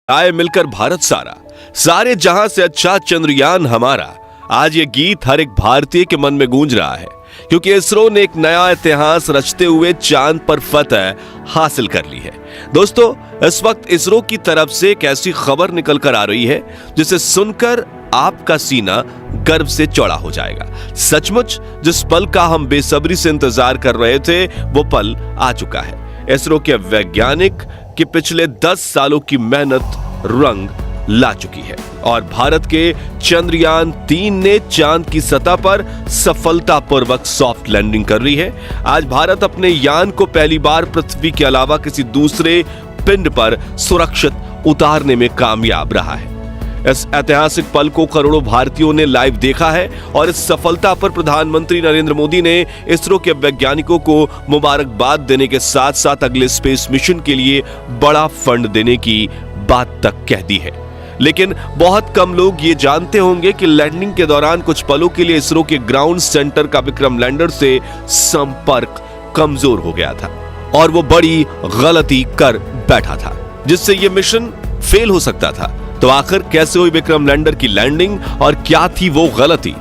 आए मिलकर भारत सारा, सारे जहां से अच्छा चंद्रयान हमारा। आज ये गीत हर एक भारतीय के मन में गूंज रहा है, क्योंकि इसरो ने एक नया इतिहास रचते हुए चांद पर फतह हासिल कर ली है। दोस्तों, इस वक्त इसरो की तरफ से एक ऐसी खबर निकल कर आ रही है जिसे सुनकर आपका सीना गर्व से चौड़ा हो जाएगा। सचमुच जिस पल का हम बेसब्री से इंतजार कर रहे थे, वो पल आ चुका है। इसरो के वैज्ञानिक कि पिछले 10 सालों की मेहनत रंग ला चुकी है और भारत के चंद्रयान 3 ने चांद की सतह पर सफलतापूर्वक सॉफ्ट लैंडिंग कर ली है। आज भारत अपने यान को पहली बार पृथ्वी के अलावा किसी दूसरे पिंड पर सुरक्षित उतारने में कामयाब रहा है। इस ऐतिहासिक पल को करोड़ों भारतीयों ने लाइव देखा है और इस सफलता पर प्रधानमंत्री नरेंद्र मोदी ने इसरो के वैज्ञानिकों को मुबारकबाद देने के साथ साथ अगले स्पेस मिशन के लिए बड़ा फंड देने की बात तक कह दी है। लेकिन बहुत कम लोग ये जानते होंगे कि लैंडिंग के दौरान कुछ पलों के लिए इसरो के ग्राउंड सेंटर का विक्रम लैंडर से संपर्क कमजोर हो गया था और वो बड़ी गलती कर बैठा था, जिससे ये मिशन फेल हो सकता था। तो आखिर कैसे हुई विक्रम लैंडर की लैंडिंग और क्या थी वो गलती,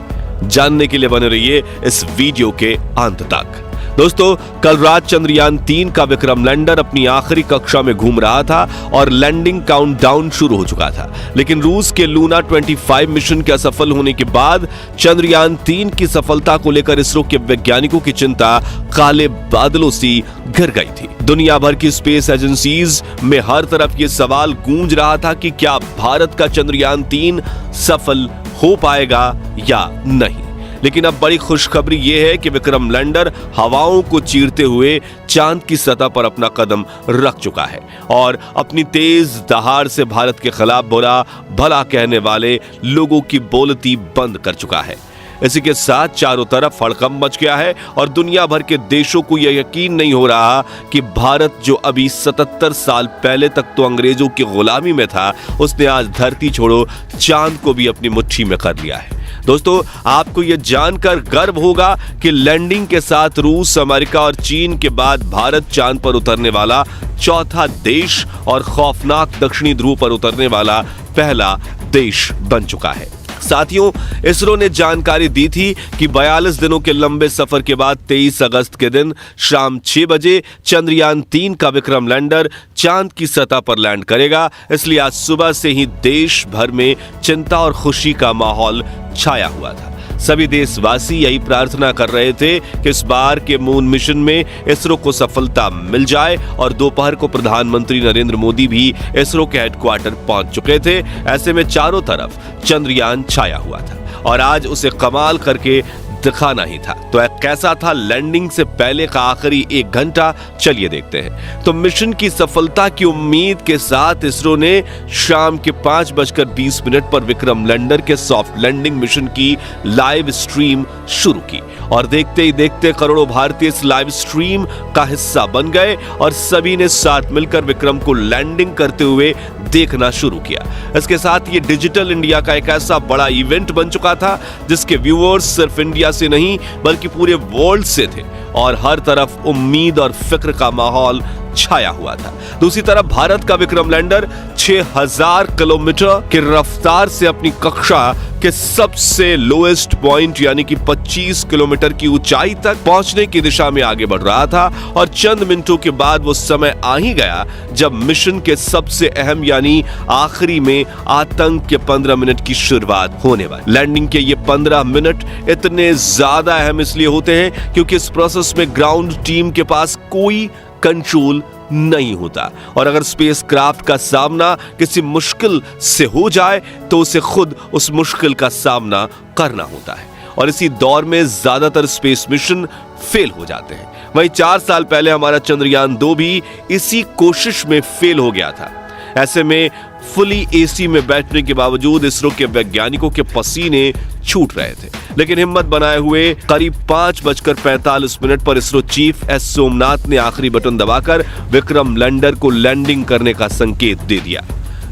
जानने के लिए बने रहिए इस वीडियो के अंत तक। दोस्तों, कल रात चंद्रयान 3 का विक्रम लैंडर अपनी आखिरी कक्षा में घूम रहा था और लैंडिंग काउंटडाउन शुरू हो चुका था। लेकिन रूस के लूना 25 मिशन के असफल होने के बाद चंद्रयान 3 की सफलता को लेकर इसरो के वैज्ञानिकों की चिंता काले बादलों सी घिर गई थी। दुनिया भर की स्पेस एजेंसीज में हर तरफ ये सवाल गूंज रहा था कि क्या भारत का चंद्रयान 3 सफल हो पाएगा या नहीं। लेकिन अब बड़ी खुशखबरी यह है कि विक्रम लैंडर हवाओं को चीरते हुए चांद की सतह पर अपना कदम रख चुका है और अपनी तेज दहाड़ से भारत के खिलाफ बुरा भला कहने वाले लोगों की बोलती बंद कर चुका है। इसी के साथ चारों तरफ हड़कंप मच गया है और दुनिया भर के देशों को यह यकीन नहीं हो रहा कि भारत, जो अभी 77 साल पहले तक तो अंग्रेजों की गुलामी में था, उसने आज धरती छोड़ो चांद को भी अपनी मुट्ठी में कर लिया है। दोस्तों, आपको यह जानकर गर्व होगा कि लैंडिंग के साथ रूस, अमेरिका और चीन के बाद भारत चांद पर उतरने वाला चौथा देश और खौफनाक दक्षिणी ध्रुव पर उतरने वाला पहला देश बन चुका है। साथियों, इसरो ने जानकारी दी थी कि 42 दिनों के लंबे सफर के बाद 23 अगस्त के दिन शाम 6 बजे चंद्रयान 3 का विक्रम लैंडर चांद की सतह पर लैंड करेगा। इसलिए आज सुबह से ही देश भर में चिंता और खुशी का माहौल छाया हुआ था। सभी देशवासी यही प्रार्थना कर रहे थे कि इस बार के मून मिशन में इसरो को सफलता मिल जाए और दोपहर को प्रधानमंत्री नरेंद्र मोदी भी इसरो के हेडक्वार्टर पहुंच चुके थे। ऐसे में चारों तरफ चंद्रयान छाया हुआ था और आज उसे कमाल करके दिखाना ही था। तो कैसा था लैंडिंग से पहले का आखिरी 1 घंटा, चलिए देखते हैं। तो मिशन की सफलता की उम्मीद के साथ इसरो ने शाम के 5:20 पर विक्रम लैंडर के सॉफ्ट लैंडिंग मिशन की लाइव स्ट्रीम शुरू की और देखते ही देखते करोड़ों भारतीय इस लाइव स्ट्रीम का हिस्सा बन गए और सभी ने साथ मिलकर विक्रम को लैंडिंग करते हुए देखना शुरू किया। इसके साथ ये डिजिटल इंडिया का एक ऐसा बड़ा इवेंट बन चुका था जिसके व्यूअर्स सिर्फ इंडिया से नहीं बल्कि पूरे वर्ल्ड से थे और हर तरफ उम्मीद और फिक्र का माहौल छाया हुआ था। दूसरी तरफ भारत का विक्रम लैंडर 6000 किलोमीटर की रफ्तार से अपनी कक्षा के सबसे लोएस्ट पॉइंट यानी कि 25 किलोमीटर की ऊंचाई तक पहुंचने की दिशा में आगे बढ़ रहा था और चंद मिनटों के बाद वो समय आ ही गया जब मिशन के सबसे अहम यानी आखिरी में आतंक के 15 मिनट की शुरुआत होने वाली। लैंडिंग के ये 15 मिनट इतने ज्यादा अहम इसलिए होते हैं क्योंकि इस प्रोसेस में ग्राउंड टीम के पास कोई कंट्रोल नहीं होता और अगर स्पेसक्राफ्ट का सामना किसी मुश्किल से हो जाए तो उसे खुद उस मुश्किल का सामना करना होता है और इसी दौर में ज्यादातर स्पेस मिशन फेल हो जाते हैं। वहीं 4 साल पहले हमारा चंद्रयान 2 भी इसी कोशिश में फेल हो गया था। ऐसे में फुली एसी में बैठने के बावजूद इसरो के वैज्ञानिकों के पसीने छूट रहे थे, लेकिन हिम्मत बनाए हुए करीब 5:45 पर इसरो चीफ एस सोमनाथ ने आखिरी बटन दबाकर विक्रम लैंडर को लैंडिंग करने का संकेत दे दिया।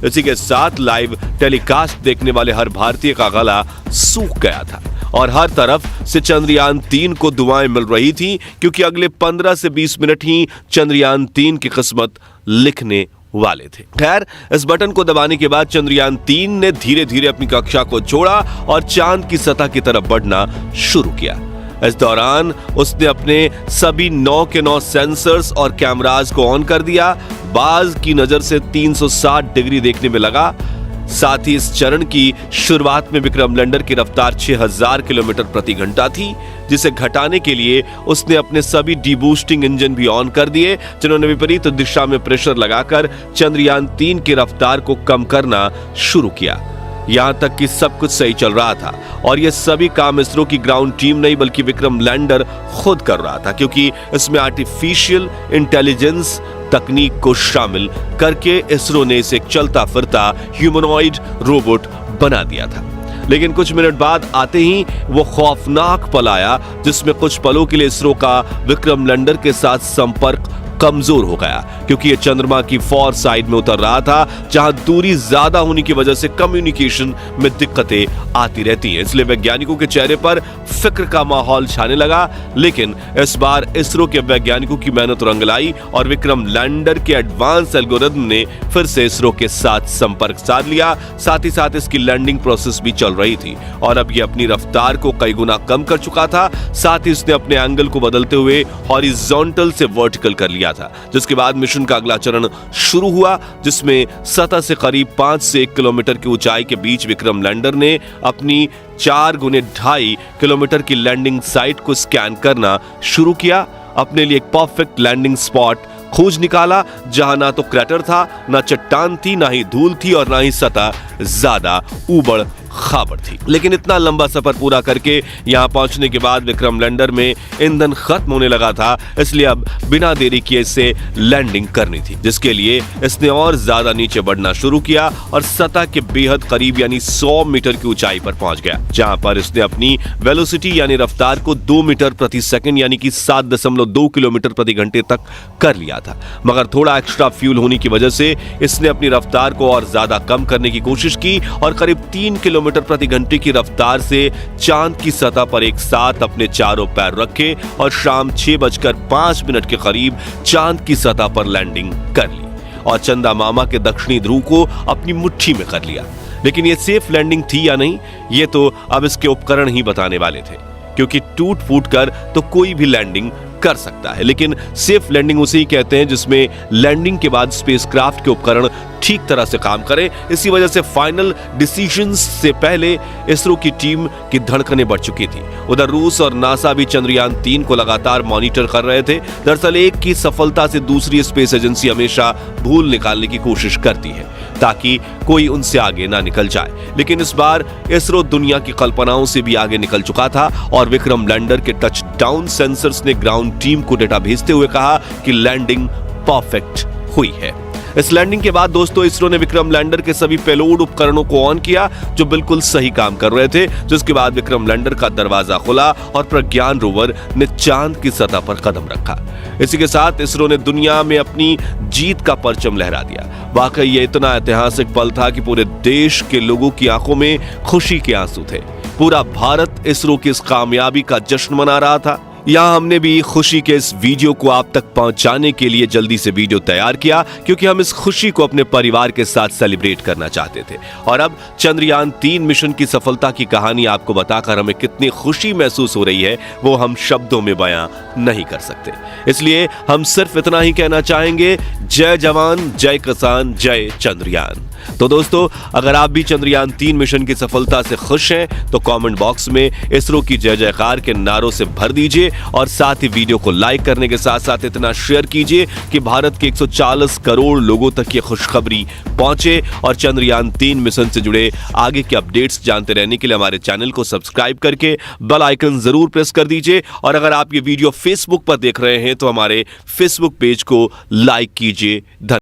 इसी के साथ लाइव टेलीकास्ट देखने वाले हर भारतीय का गला सूख गया था और हर तरफ से चंद्रयान 3 को दुआएं मिल रही थी क्योंकि अगले 15 से 20 मिनट ही चंद्रयान 3 की किस्मत लिखने वाले थे। खैर, इस बटन को दबाने के बाद चंद्रयान 3 ने धीरे धीरे अपनी कक्षा को छोड़ा और चांद की सतह की तरफ बढ़ना शुरू किया। इस दौरान उसने अपने सभी 9 के 9 सेंसर्स और कैमरास को ऑन कर दिया। बाज की नजर से 360 डिग्री देखने में लगा। साथ ही इस चरण की शुरुआत में विक्रम लैंडर की रफ्तार 6000 किलोमीटर प्रति घंटा थी, जिसे घटाने के लिए उसने अपने सभी डीबूस्टिंग इंजन भी ऑन कर दिए, जिन्होंने विपरीत दिशा में प्रेशर लगाकर चंद्रयान 3 की रफ्तार को कम करना शुरू किया। यहां तक कि सब कुछ सही चल रहा था और यह सभी काम इसरो की ग्राउंड टीम नहीं बल्कि विक्रम लैंडर खुद कर रहा था, क्योंकि इसमें आर्टिफिशियल इंटेलिजेंस तकनीक को शामिल करके इसरो ने इसे एक चलता फिरता ह्यूमनॉइड रोबोट बना दिया था। लेकिन कुछ मिनट बाद आते ही वो खौफनाक पल आया जिसमें कुछ पलों के लिए इसरो का विक्रम लैंडर के साथ संपर्क कमजोर हो गया, क्योंकि ये चंद्रमा की फॉर साइड में उतर रहा था, जहां दूरी ज्यादा होने की वजह से कम्युनिकेशन में दिक्कतें आती रहती हैं। इसलिए वैज्ञानिकों के चेहरे पर फिक्र का माहौल छाने लगा। लेकिन इस बार इसरो के वैज्ञानिकों की मेहनत रंग लाई और विक्रम लैंडर के एडवांस एल्गोरिथम ने फिर से इसरो के साथ संपर्क साध लिया। साथ ही साथ इसकी लैंडिंग प्रोसेस भी चल रही थी और अब ये अपनी रफ्तार को कई गुना कम कर चुका था। साथ ही इसने अपने एंगल को बदलते हुए हॉरिजॉन्टल से वर्टिकल कर लिया था, जिसके बाद मिशन का अगला चरण शुरू हुआ, जिसमें सतह से करीब 5 से 1 किलोमीटर की ऊंचाई के बीच विक्रम लैंडर ने अपनी 4 गुने 2.5 किलोमीटर की लैंडिंग साइट को स्कैन करना शुरू किया। अपने लिए एक परफेक्ट लैंडिंग स्पॉट खोज निकाला, जहां ना तो क्रैटर था, ना चट्टान थी, ना ही धूल थी और ना ही सतह ज्यादा ऊबड़ खाबड़ थी। लेकिन इतना लंबा सफर पूरा करके यहां पहुंचने के बाद विक्रम लैंडर में ईंधन खत्म होने लगा था, इसलिए अब बिना देरी किए इसे लैंडिंग करनी थी, जिसके लिए इसने और ज्यादा नीचे बढ़ना शुरू किया और सतह के बेहद करीब यानी 100 मीटर की ऊंचाई पर पहुंच गया, जहां पर इसने अपनी वेलोसिटी यानी रफ्तार को 2 मीटर प्रति सेकंड यानी कि 7.2 किलोमीटर प्रति घंटे तक कर लिया था। मगर थोड़ा एक्स्ट्रा फ्यूल होने की वजह से इसने अपनी रफ्तार को और ज्यादा कम करने की कोशिश की और करीब 3 किलोमीटर प्रति घंटे की रफ्तार से चांद की सतह पर एक साथ अपने चारों पैर रखे और शाम 6:05 के करीब चांद की सतह पर लैंडिंग कर ली और चंदा मामा के दक्षिणी ध्रुव को अपनी मुट्ठी में कर लिया। लेकिन यह सेफ लैंडिंग थी या नहीं, ये तो अब इसके उपकरण ही बताने वाले थे, क्योंकि टूट फूट कर तो कोई भी लैंडिंग कर सकता है, लेकिन सेफ लैंडिंग उसे ही कहते हैं जिसमें लैंडिंग के बाद स्पेसक्राफ्ट के उपकरण ठीक तरह से काम करें। इसी वजह से फाइनल डिसीजंस से पहले इसरो की टीम की धड़कनें बढ़ चुकी थी। उधर रूस और नासा भी चंद्रयान 3 को लगातार मॉनिटर कर रहे थे। दरअसल एक की सफलता से दूसरी स्पेस एजेंसी हमेशा भूल निकालने की कोशिश करती है ताकि कोई उनसे आगे ना निकल जाए, लेकिन इस बार इसरो दुनिया की कल्पनाओं से भी आगे निकल चुका था और विक्रम लैंडर के टच डाउन सेंसर्स ने ग्राउंड टीम को डेटा भेजते हुए कहा कि लैंडिंग परफेक्ट हुई है। इस लैंडिंग के बाद दोस्तों इसरो ने विक्रम लैंडर के सभी पेलोड उपकरणों को ऑन किया जो बिल्कुल सही काम कर रहे थे, जिसके बाद विक्रम लैंडर का दरवाजा खुला और प्रज्ञान रोवर ने चांद की सतह पर कदम रखा। इसी के साथ इसरो ने दुनिया में अपनी जीत का परचम लहरा दिया। वाकई ये इतना ऐतिहासिक पल था कि पूरे देश के लोगों की आंखों में खुशी के आंसू थे। पूरा भारत इसरो की इस कामयाबी का जश्न मना रहा था। यहाँ हमने भी खुशी के इस वीडियो को आप तक पहुंचाने के लिए जल्दी से वीडियो तैयार किया, क्योंकि हम इस खुशी को अपने परिवार के साथ सेलिब्रेट करना चाहते थे। और अब चंद्रयान 3 मिशन की सफलता की कहानी आपको बताकर हमें कितनी खुशी महसूस हो रही है वो हम शब्दों में बयां नहीं कर सकते। इसलिए हम सिर्फ इतना ही कहना चाहेंगे, जय जवान, जय किसान, जय चंद्रयान। तो दोस्तों, अगर आप भी चंद्रयान 3 मिशन की सफलता से खुश हैं तो कमेंट बॉक्स में इसरो की जय जयकार के नारों से भर दीजिए और साथ ही वीडियो को लाइक करने के साथ साथ इतना शेयर कीजिए कि भारत के 140 करोड़ लोगों तक ये खुशखबरी पहुंचे। और चंद्रयान 3 मिशन से जुड़े आगे के अपडेट्स जानते रहने के लिए हमारे चैनल को सब्सक्राइब करके बेल आइकन जरूर प्रेस कर दीजिए। और अगर आप ये वीडियो फेसबुक पर देख रहे हैं तो हमारे फेसबुक पेज को लाइक कीजिए।